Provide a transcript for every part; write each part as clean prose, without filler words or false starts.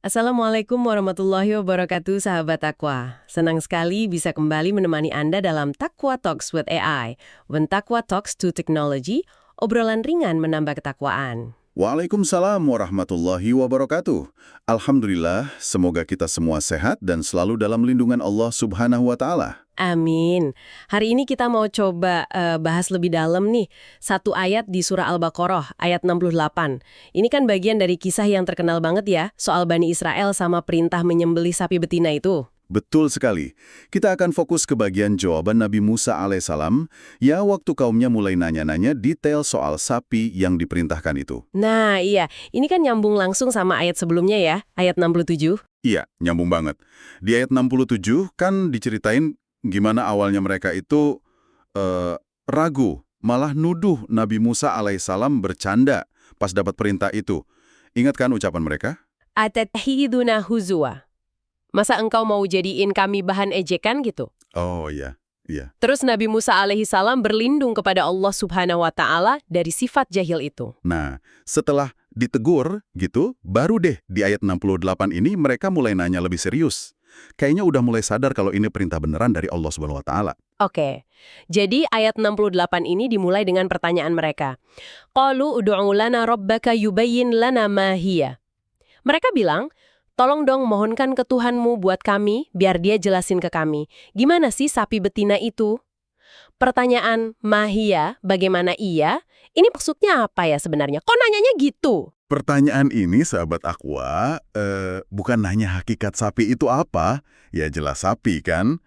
Assalamualaikum warahmatullahi wabarakatuh, sahabat Takwa. Senang sekali bisa kembali menemani Anda dalam Takwa Talks with AI. When Takwa Talks to Technology, obrolan ringan menambah ketakwaan. Waalaikumsalam warahmatullahi wabarakatuh. Alhamdulillah, semoga kita semua sehat dan selalu dalam lindungan Allah Subhanahu wa Ta'ala. Amin. Hari ini kita mau coba bahas lebih dalam nih. Satu ayat di surah Al-Baqarah, ayat 68. Ini kan bagian dari kisah yang terkenal banget ya, soal Bani Israel sama perintah menyembelih sapi betina itu. Betul sekali. Kita akan fokus ke bagian jawaban Nabi Musa alaihissalam, ya waktu kaumnya mulai nanya-nanya detail soal sapi yang diperintahkan itu. Nah iya, ini kan nyambung langsung sama ayat sebelumnya ya, ayat 67. Iya, nyambung banget. Di ayat 67 kan diceritain gimana awalnya mereka itu ragu, malah nuduh Nabi Musa alaihissalam bercanda pas dapat perintah itu. Ingat kan ucapan mereka? Atatahiduna huzwa. Masa engkau mau jadiin kami bahan ejekan gitu? Oh iya, iya. Terus Nabi Musa alaihi salam berlindung kepada Allah Subhanahu wa Ta'ala dari sifat jahil itu. Nah, setelah ditegur gitu, baru deh di ayat 68 ini mereka mulai nanya lebih serius. Kayaknya udah mulai sadar kalau ini perintah beneran dari Allah Subhanahu wa Ta'ala. Oke, jadi ayat 68 ini dimulai dengan pertanyaan mereka. Qalu ud'u lana rabbaka yubayyin lana ma hiya. Mereka bilang, tolong dong mohonkan ke Tuhanmu buat kami, biar dia jelasin ke kami. Gimana sih sapi betina itu? Pertanyaan mahia, bagaimana iya? Ini maksudnya apa ya sebenarnya? Kok nanyanya gitu? Pertanyaan ini, sahabat Aqua, bukan nanya hakikat sapi itu apa, ya jelas sapi kan?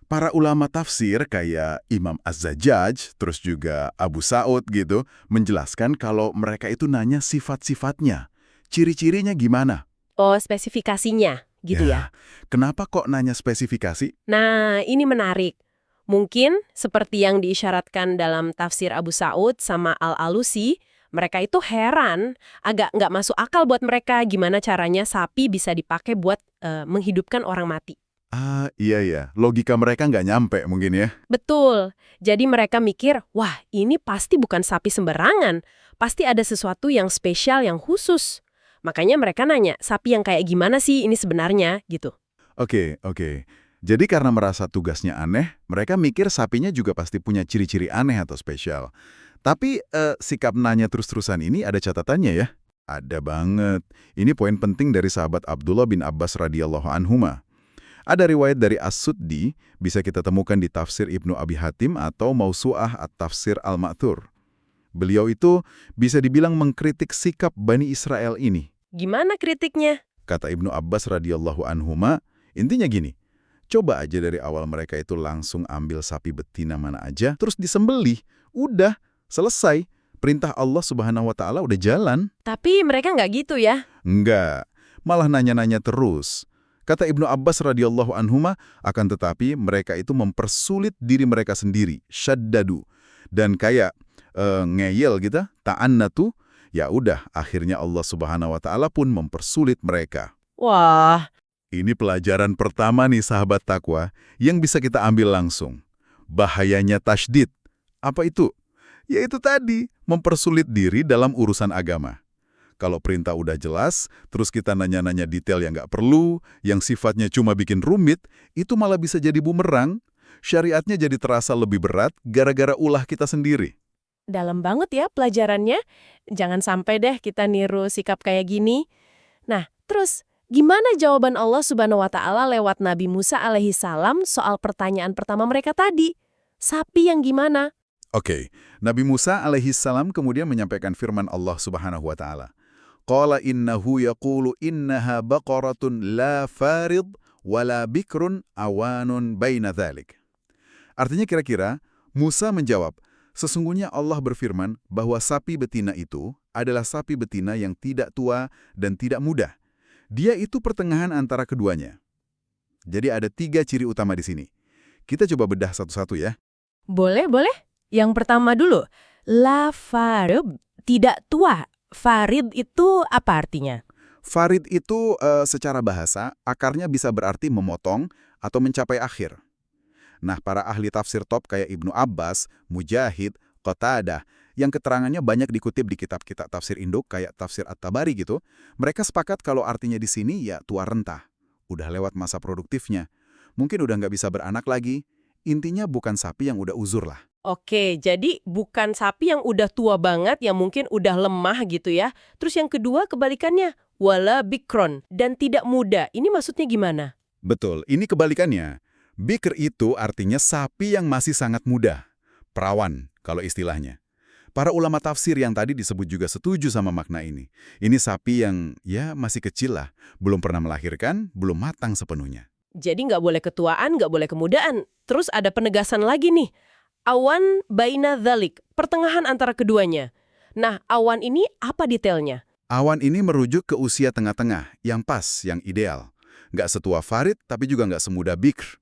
Para ulama tafsir kayak Imam Az-Zajjaj, terus juga Abu Sa'ud gitu, menjelaskan kalau mereka itu nanya sifat-sifatnya. Ciri-cirinya gimana? Oh, spesifikasinya, gitu ya? Kenapa kok nanya spesifikasi? Nah, ini menarik. Mungkin seperti yang diisyaratkan dalam tafsir Abu Sa'ud sama Al-Alusi, mereka itu heran, agak nggak masuk akal buat mereka gimana caranya sapi bisa dipakai buat menghidupkan orang mati. Ah, iya. Logika mereka nggak nyampe mungkin ya. Betul. Jadi mereka mikir, wah ini pasti bukan sapi sembarangan. Pasti ada sesuatu yang spesial, yang khusus. Makanya mereka nanya, sapi yang kayak gimana sih ini sebenarnya, gitu. Oke. Jadi karena merasa tugasnya aneh, mereka mikir sapinya juga pasti punya ciri-ciri aneh atau spesial. Tapi sikap nanya terus-terusan ini ada catatannya ya? Ada banget. Ini poin penting dari sahabat Abdullah bin Abbas radhiyallahu anhuma. Ada riwayat dari As-Suddi, bisa kita temukan di tafsir Ibnu Abi Hatim atau Mausu'ah at-Tafsir Al-Ma'thur. Beliau itu bisa dibilang mengkritik sikap Bani Israel ini. Gimana kritiknya? Kata Ibnu Abbas radhiyallahu anhuma, intinya gini, coba aja dari awal mereka itu langsung ambil sapi betina mana aja, terus disembelih. Udah, selesai. Perintah Allah Subhanahu wa Ta'ala udah jalan. Tapi mereka nggak gitu ya? Enggak, malah nanya-nanya terus. Kata Ibnu Abbas radhiyallahu anhuma, akan tetapi mereka itu mempersulit diri mereka sendiri, syaddadu. Dan kayak ngeyel gitu, ta'annatu, ya udah akhirnya Allah Subhanahu wa Ta'ala pun mempersulit mereka. Wah, Ini pelajaran pertama nih sahabat takwa yang bisa kita ambil langsung. Bahayanya tasydid. Apa itu? Yaitu tadi, mempersulit diri dalam urusan agama. Kalau perintah udah jelas, terus kita nanya-nanya detail yang nggak perlu, yang sifatnya cuma bikin rumit, itu malah bisa jadi bumerang. Syariatnya jadi terasa lebih berat gara-gara ulah kita sendiri. dalam banget ya pelajarannya. Jangan sampai deh kita niru sikap kayak gini. Nah, terus gimana jawaban Allah Subhanahu wa Ta'ala lewat Nabi Musa alaihi salam soal pertanyaan pertama mereka tadi? Sapi yang gimana? Oke, Nabi Musa alaihi salam kemudian menyampaikan firman Allah Subhanahu wa Ta'ala. Qala innahu yaqulu innaha baqaratun la farid wala bikrun awanun baina dhalik. Artinya kira-kira Musa menjawab, sesungguhnya Allah berfirman bahwa sapi betina itu adalah sapi betina yang tidak tua dan tidak muda. Dia itu pertengahan antara keduanya. Jadi ada 3 ciri utama di sini. Kita coba bedah satu-satu ya. Boleh. Yang pertama dulu, la farid, tidak tua. Farid itu apa artinya? Farid itu secara bahasa akarnya bisa berarti memotong atau mencapai akhir. Nah, para ahli tafsir top kayak Ibnu Abbas, Mujahid, Qatadah, yang keterangannya banyak dikutip di kitab-kitab tafsir Indo kayak tafsir At-Tabari gitu, mereka sepakat kalau artinya di sini ya tua renta. Udah lewat masa produktifnya. Mungkin udah nggak bisa beranak lagi. Intinya bukan sapi yang udah uzur lah. Oke, jadi bukan sapi yang udah tua banget, yang mungkin udah lemah gitu ya. Terus yang kedua kebalikannya, wala bikron, dan tidak muda. Ini maksudnya gimana? Betul, ini kebalikannya. Bikr itu artinya sapi yang masih sangat muda. Perawan, kalau istilahnya. Para ulama tafsir yang tadi disebut juga setuju sama makna ini. Ini sapi yang ya masih kecil lah, belum pernah melahirkan, belum matang sepenuhnya. Jadi nggak boleh ketuaan, nggak boleh kemudaan. Terus ada penegasan lagi nih. Awan baina dhalik, pertengahan antara keduanya. Nah, awan ini apa detailnya? Awan ini merujuk ke usia tengah-tengah, yang pas, yang ideal. Nggak setua Farid, tapi juga nggak semuda Bikr.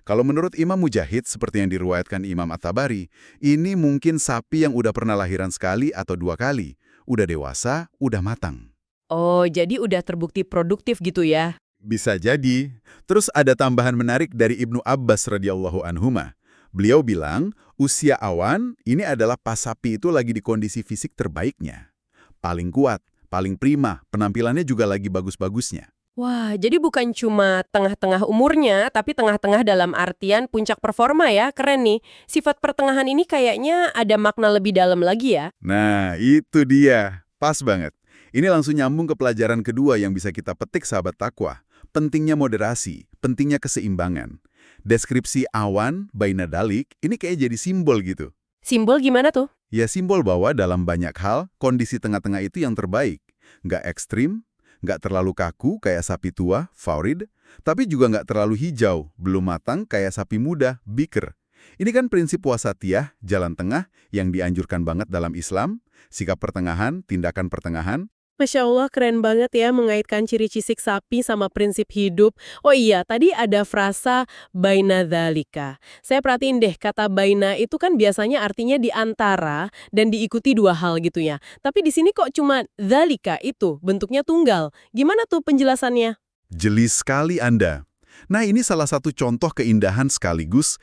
Kalau menurut Imam Mujahid, seperti yang diriwayatkan Imam At-Tabari, ini mungkin sapi yang udah pernah lahiran sekali atau 2 kali. Udah dewasa, udah matang. Oh, jadi udah terbukti produktif gitu ya? Bisa jadi. Terus ada tambahan menarik dari Ibnu Abbas radhiyallahu anhuma. Beliau bilang, usia awan ini adalah pas sapi itu lagi di kondisi fisik terbaiknya. Paling kuat, paling prima, penampilannya juga lagi bagus-bagusnya. Wah, jadi bukan cuma tengah-tengah umurnya, tapi tengah-tengah dalam artian puncak performa ya, keren nih. Sifat pertengahan ini kayaknya ada makna lebih dalam lagi ya. Nah, itu dia. Pas banget. Ini langsung nyambung ke pelajaran kedua yang bisa kita petik sahabat takwa. Pentingnya moderasi, pentingnya keseimbangan. Deskripsi awan, baina dalik, ini kayak jadi simbol gitu. Simbol gimana tuh? Ya simbol bahwa dalam banyak hal, kondisi tengah-tengah itu yang terbaik. Nggak ekstrim, nggak terlalu kaku kayak sapi tua, Faurid, tapi juga nggak terlalu hijau, belum matang kayak sapi muda, Bikr. Ini kan prinsip wasatiyah, jalan tengah, yang dianjurkan banget dalam Islam, sikap pertengahan, tindakan pertengahan. Masya Allah, keren banget ya mengaitkan ciri cisik sapi sama prinsip hidup. Oh iya, tadi ada frasa baina dzalika. Saya perhatiin deh, kata baina itu kan biasanya artinya di antara dan diikuti dua hal gitu ya. Tapi di sini kok cuma dzalika itu, bentuknya tunggal. Gimana tuh penjelasannya? Jeli sekali Anda. Nah ini salah satu contoh keindahan sekaligus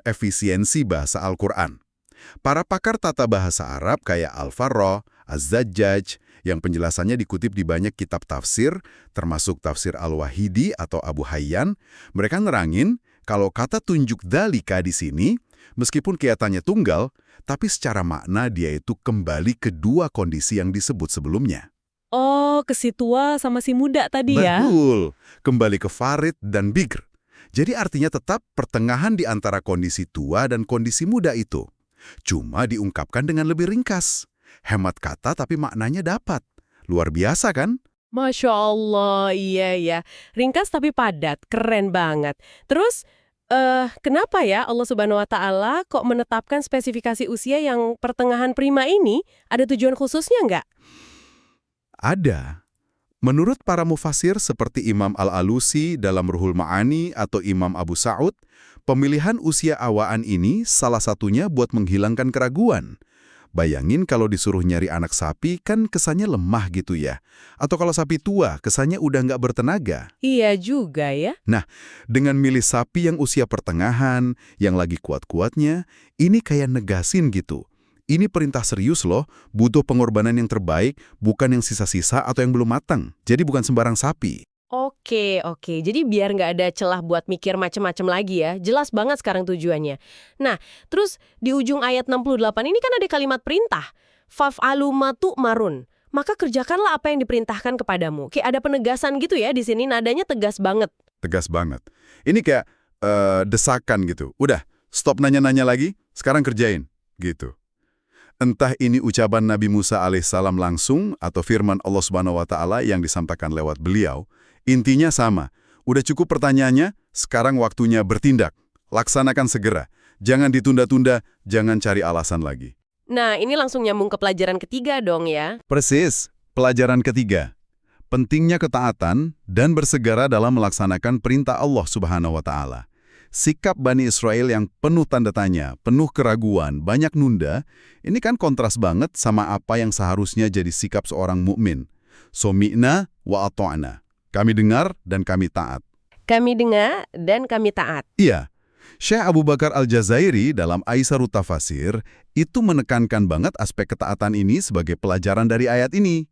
efisiensi bahasa Al-Quran. Para pakar tata bahasa Arab kayak Al-Farra, Az-Zajjaj, yang penjelasannya dikutip di banyak kitab tafsir, termasuk tafsir Al-Wahidi atau Abu Hayyan, mereka nerangin kalau kata tunjuk dzalika di sini, meskipun kelihatannya tunggal, tapi secara makna dia itu kembali ke dua kondisi yang disebut sebelumnya. Oh, ke si tua sama si muda tadi ya? Betul, kembali ke Farid dan Bikr. Jadi artinya tetap pertengahan di antara kondisi tua dan kondisi muda itu. Cuma diungkapkan dengan lebih ringkas. Hemat kata tapi maknanya dapat. Luar biasa kan? Masya Allah, iya ya. Ringkas tapi padat, keren banget. Terus, kenapa ya Allah Subhanahu Wa Taala kok menetapkan spesifikasi usia yang pertengahan prima ini? Ada tujuan khususnya nggak? Ada. Menurut para mufasir seperti Imam Al-Alusi dalam Ruhul Ma'ani atau Imam Abu Sa'ud, pemilihan usia awaan ini salah satunya buat menghilangkan keraguan. Bayangin kalau disuruh nyari anak sapi kan kesannya lemah gitu ya. Atau kalau sapi tua kesannya udah nggak bertenaga. Iya juga ya. Nah, dengan milih sapi yang usia pertengahan, yang lagi kuat-kuatnya, ini kayak negasin gitu. Ini perintah serius loh, butuh pengorbanan yang terbaik, bukan yang sisa-sisa atau yang belum matang. Jadi bukan sembarang sapi. Oke. Jadi biar nggak ada celah buat mikir macem-macem lagi ya. Jelas banget sekarang tujuannya. Nah, terus di ujung ayat 68 ini kan ada kalimat perintah. Faf'alu ma tu'marun. Maka kerjakanlah apa yang diperintahkan kepadamu. Kayak ada penegasan gitu ya di sini, nadanya tegas banget. Tegas banget. Ini kayak desakan gitu. Udah, stop nanya-nanya lagi, sekarang kerjain. Gitu. Entah ini ucapan Nabi Musa alaihissalam langsung atau firman Allah Subhanahu wa Ta'ala yang disampaikan lewat beliau, intinya sama. Udah cukup pertanyaannya, sekarang waktunya bertindak. Laksanakan segera. Jangan ditunda-tunda, jangan cari alasan lagi. Nah, ini langsung nyambung ke pelajaran ketiga dong ya. Persis, pelajaran ketiga. Pentingnya ketaatan dan bersegera dalam melaksanakan perintah Allah Subhanahu wa Ta'ala. Sikap Bani Israel yang penuh tanda tanya, penuh keraguan, banyak nunda, ini kan kontras banget sama apa yang seharusnya jadi sikap seorang mukmin. Somi'na wa ato'na. Kami dengar dan kami taat. Kami dengar dan kami taat. Iya, Syekh Abu Bakar Al-Jazairi dalam Aisarut Tafasir itu menekankan banget aspek ketaatan ini sebagai pelajaran dari ayat ini.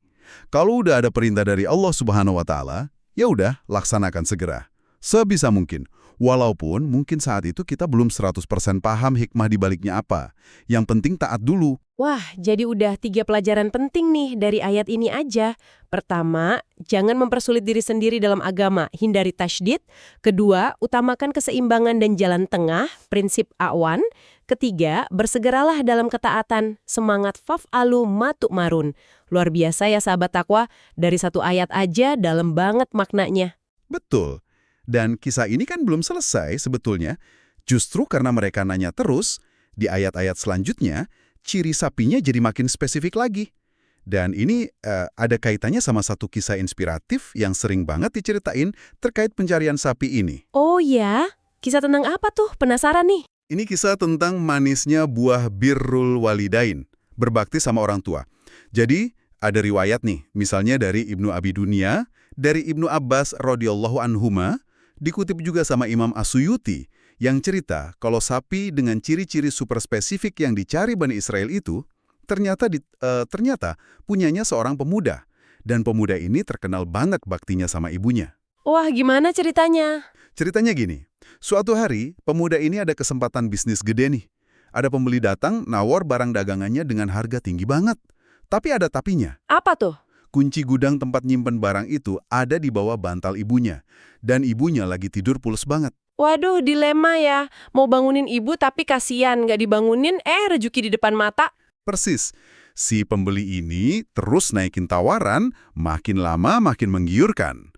Kalau udah ada perintah dari Allah Subhanahu wa taala, ya udah laksanakan segera. Sebisa mungkin. Walaupun mungkin saat itu kita belum 100% paham hikmah di baliknya apa. Yang penting taat dulu. Wah, jadi udah 3 pelajaran penting nih dari ayat ini aja. Pertama, jangan mempersulit diri sendiri dalam agama, hindari tasydid. Kedua, utamakan keseimbangan dan jalan tengah, prinsip A'wan. Ketiga, bersegeralah dalam ketaatan, semangat faf'alu ma tu'marun. Luar biasa ya sahabat takwa, dari satu ayat aja dalam banget maknanya. Betul. Dan kisah ini kan belum selesai sebetulnya. Justru karena mereka nanya terus, di ayat-ayat selanjutnya, ciri sapinya jadi makin spesifik lagi. Dan ini ada kaitannya sama satu kisah inspiratif yang sering banget diceritain terkait pencarian sapi ini. Oh ya? Kisah tentang apa tuh? Penasaran nih. Ini kisah tentang manisnya buah birrul walidain, berbakti sama orang tua. Jadi, ada riwayat nih, misalnya dari Ibnu Abi Dunya, dari Ibnu Abbas radhiyallahu anhuma, dikutip juga sama Imam As-Suyuti, yang cerita kalau sapi dengan ciri-ciri super spesifik yang dicari Bani Israel itu, ternyata punyanya seorang pemuda. Dan pemuda ini terkenal banget baktinya sama ibunya. Wah, gimana ceritanya? Ceritanya gini, suatu hari pemuda ini ada kesempatan bisnis gede nih. Ada pembeli datang nawar barang dagangannya dengan harga tinggi banget. Tapi ada tapinya. Apa tuh? Kunci gudang tempat nyimpen barang itu ada di bawah bantal ibunya. Dan ibunya lagi tidur pules banget. Waduh, dilema ya. Mau bangunin ibu tapi kasihan, nggak dibangunin, rezeki di depan mata. Persis. Si pembeli ini terus naikin tawaran, makin lama makin menggiurkan.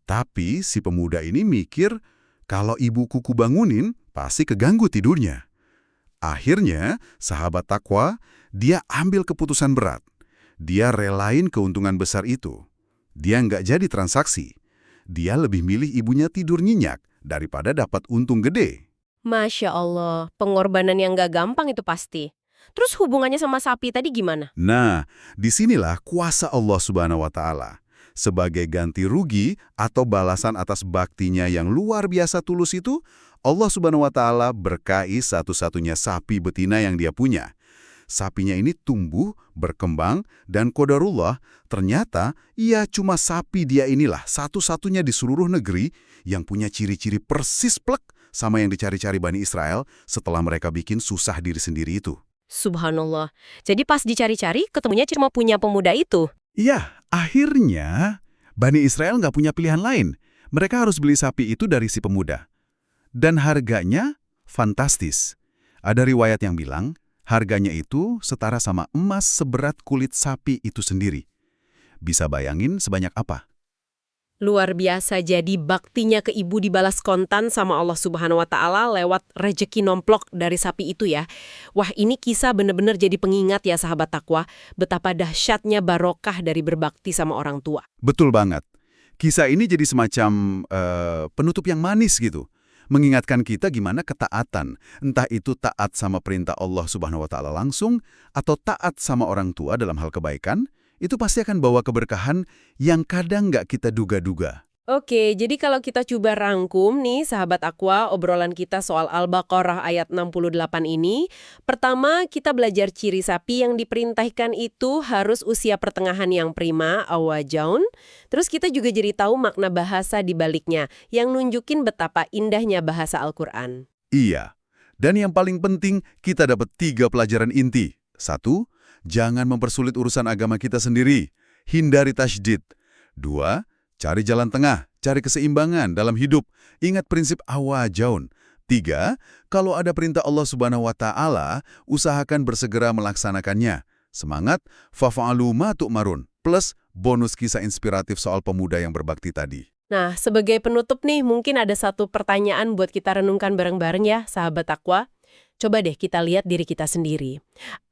Tapi si pemuda ini mikir, kalau ibu kuku bangunin, pasti keganggu tidurnya. Akhirnya, sahabat takwa, dia ambil keputusan berat. Dia relain keuntungan besar itu. Dia nggak jadi transaksi. Dia lebih milih ibunya tidur nyenyak daripada dapat untung gede. Masya Allah, pengorbanan yang nggak gampang itu pasti. Terus hubungannya sama sapi tadi gimana? Nah, disinilah kuasa Allah Subhanahu wa Ta'ala. Sebagai ganti rugi atau balasan atas baktinya yang luar biasa tulus itu, Allah Subhanahu wa Ta'ala berkahi satu-satunya sapi betina yang dia punya. Sapinya ini tumbuh, berkembang, dan qadarullah ternyata ia cuma sapi dia inilah satu-satunya di seluruh negeri yang punya ciri-ciri persis plek sama yang dicari-cari Bani Israel setelah mereka bikin susah diri sendiri itu. Subhanallah. Jadi pas dicari-cari, ketemunya cuma punya pemuda itu. Iya, akhirnya Bani Israel nggak punya pilihan lain. Mereka harus beli sapi itu dari si pemuda. Dan harganya fantastis. Ada riwayat yang bilang, harganya itu setara sama emas seberat kulit sapi itu sendiri. Bisa bayangin sebanyak apa? Luar biasa, jadi baktinya ke ibu dibalas kontan sama Allah Subhanahu wa Ta'ala lewat rejeki nomplok dari sapi itu ya. Wah, ini kisah bener-bener jadi pengingat ya sahabat takwa, betapa dahsyatnya barokah dari berbakti sama orang tua. Betul banget. Kisah ini jadi semacam penutup yang manis gitu. Mengingatkan kita gimana ketaatan, entah itu taat sama perintah Allah Subhanahu wa Ta'ala langsung, atau taat sama orang tua dalam hal kebaikan, itu pasti akan bawa keberkahan yang kadang nggak kita duga-duga. Oke, jadi kalau kita coba rangkum nih sahabat Aqua, obrolan kita soal Al-Baqarah ayat 68 ini. Pertama, kita belajar ciri sapi yang diperintahkan itu harus usia pertengahan yang prima, awajaun. Terus kita juga jadi tahu makna bahasa di baliknya, yang nunjukin betapa indahnya bahasa Al-Quran. Iya, dan yang paling penting kita dapat 3 pelajaran inti. 1, jangan mempersulit urusan agama kita sendiri. Hindari tasydid. 2, cari jalan tengah, cari keseimbangan dalam hidup. Ingat prinsip awajaun. 3, kalau ada perintah Allah Subhanahu wa Ta'ala, usahakan bersegera melaksanakannya. Semangat, fafa'alu ma tu'marun. Plus bonus kisah inspiratif soal pemuda yang berbakti tadi. Nah, sebagai penutup nih, mungkin ada satu pertanyaan buat kita renungkan bareng-bareng ya, sahabat Aqua. Coba deh kita lihat diri kita sendiri.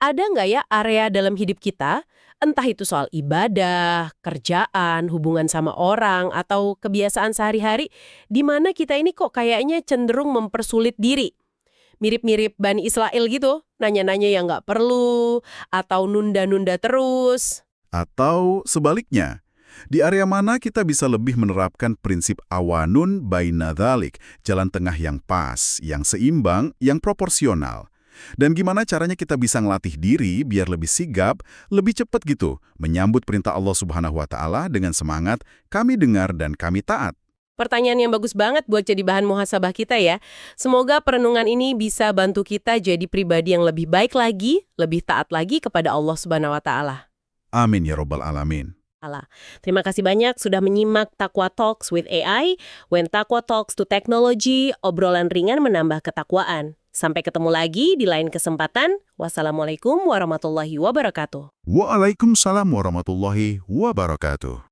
Ada nggak ya area dalam hidup kita, entah itu soal ibadah, kerjaan, hubungan sama orang, atau kebiasaan sehari-hari, di mana kita ini kok kayaknya cenderung mempersulit diri? Mirip-mirip Bani Israel gitu, nanya-nanya yang nggak perlu, atau nunda-nunda terus. Atau sebaliknya, Di area mana kita bisa lebih menerapkan prinsip awanun baina dzalik, jalan tengah yang pas, yang seimbang, yang proporsional. Dan gimana caranya kita bisa ngelatih diri biar lebih sigap, lebih cepat gitu, menyambut perintah Allah Subhanahu wa Ta'ala dengan semangat, kami dengar dan kami taat. Pertanyaan yang bagus banget buat jadi bahan muhasabah kita ya. Semoga perenungan ini bisa bantu kita jadi pribadi yang lebih baik lagi, lebih taat lagi kepada Allah Subhanahu wa Ta'ala. Amin ya Rabbal Alamin. Terima kasih banyak sudah menyimak Taqwa Talks with AI. When Taqwa Talks to Technology, obrolan ringan menambah ketakwaan. Sampai ketemu lagi di lain kesempatan. Wassalamualaikum warahmatullahi wabarakatuh. Waalaikumsalam warahmatullahi wabarakatuh.